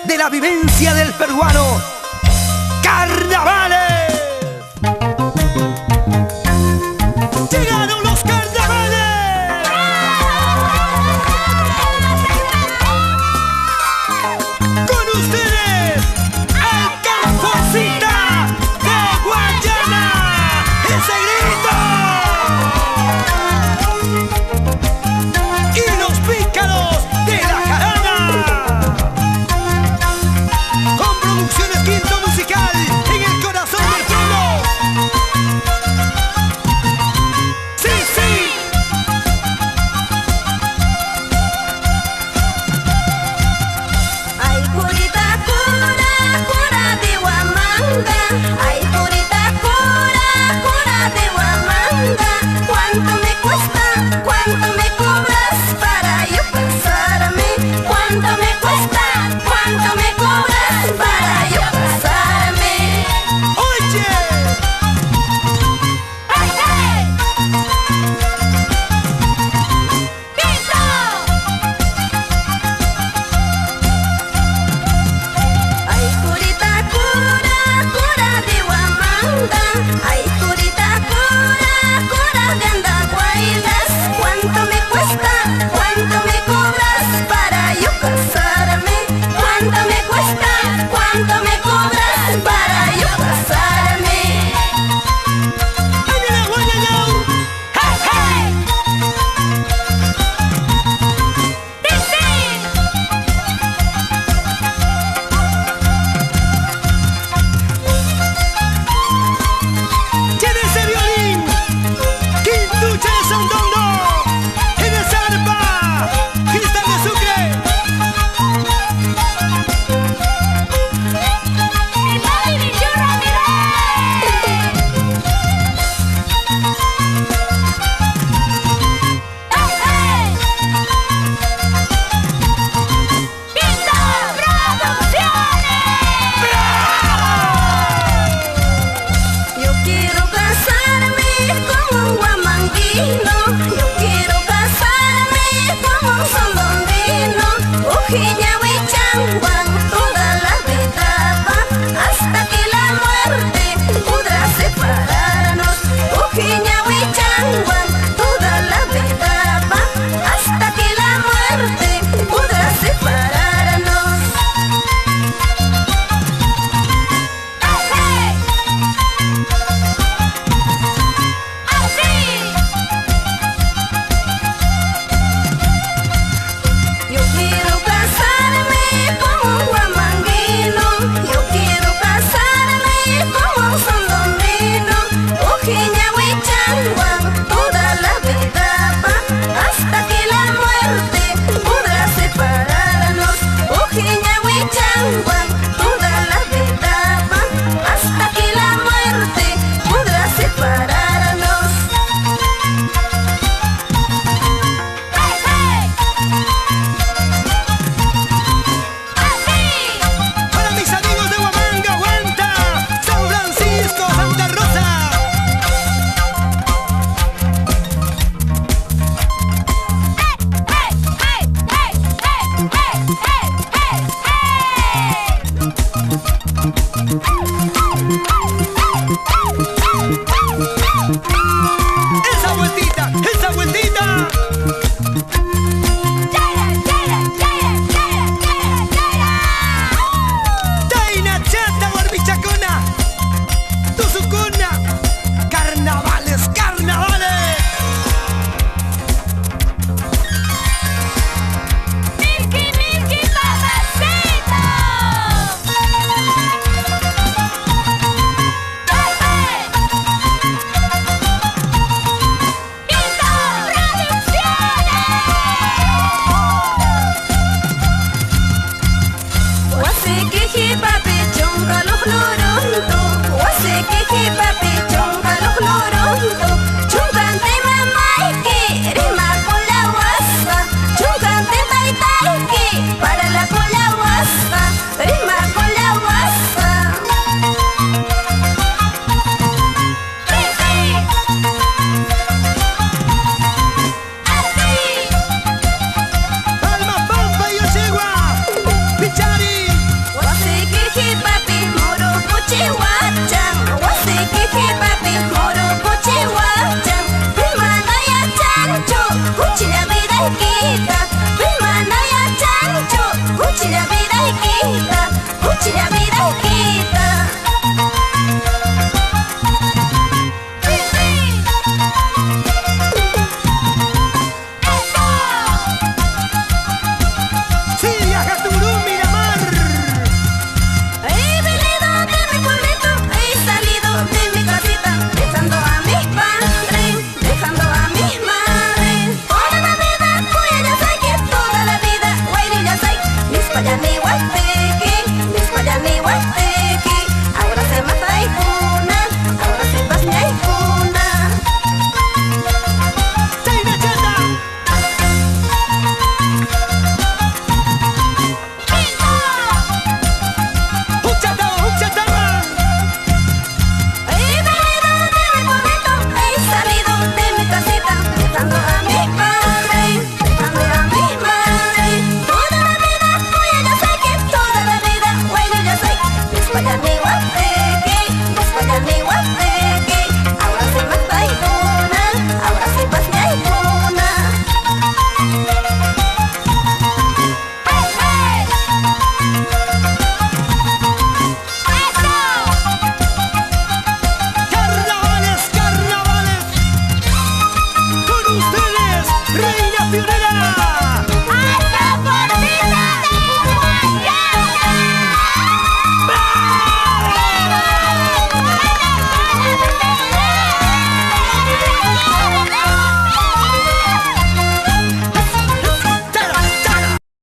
de la vivencia del peruano. ¡Carnavales! ¡Llegaron los carnavales! ¡Con ustedes, el Camposita de Guayana! ¡Ese grito! ¡Y los pícaros de la jarana! Con Producciones Quinto Musical en el corazón del pueblo. ¡Sí, sí! Ay, curita, cura de Huamanga. Ay, curita, cura de Huamanga. ¿Cuánto me cuesta? ¿Cuánto me cobras para yo casarme? ¿Cuánto me cuesta? ¿Cuánto me cobras para yo casarme? ¡Oye! ¡Ay, ay! ¡Piso! Ay, curita, cura de Huamanga. Ay, curita, cura de Andahuaylas. ¿Cuánto me cuesta? ¿Cuánto me cobras para yo casarme? ¿Cuánto me cuesta? ¿Cuánto me cobras para yo casarme? ¡Ay, la guayana! ¡Hey, hey! ¡Dice! ¡Tiene ese violín! ¡Quintucha de Sandondo! ¡En el zarpa! ¡Cristal de Sucre! ¡Mi papi, mi churro, mi rey! ¡Hey, hey! ¡Quinto Producciones! Yo quiero casarme con un huamanguino. Yo quiero casarme con un sondondino. Ujiña huichanguan toda la vida va, hasta que la muerte podrá separarnos. Ujiña huichanguan toda la vida va, hasta que la muerte podrá separarnos. ¡Hey, hey! ¡Así! Yo quiero casarme con un huamanguino. Yo quiero casarme con un sondondino. Ujiña huichanguan toda la vida va, hasta que la muerte podrá separarnos. Ujiña huichanguan toda la vida va, hasta que la muerte podrá separarnos. ¡Hey, hey! ¡Así! ¡Para mis amigos de Huamanga, Huanta, San Francisco, Santa Rosa! ¡Hey, hey, hey, hey, hey, hey, hey! ¡Esa vueltita! ¡Esa vueltita! ¡Taina chata, barbichacona! ¡Tuzucuna! ¡Carnavales, carnavales! ¡Milky, Milky, papacito! ¡Hey, hey! ¡Quinto Producciones! Guasiquiji, papi.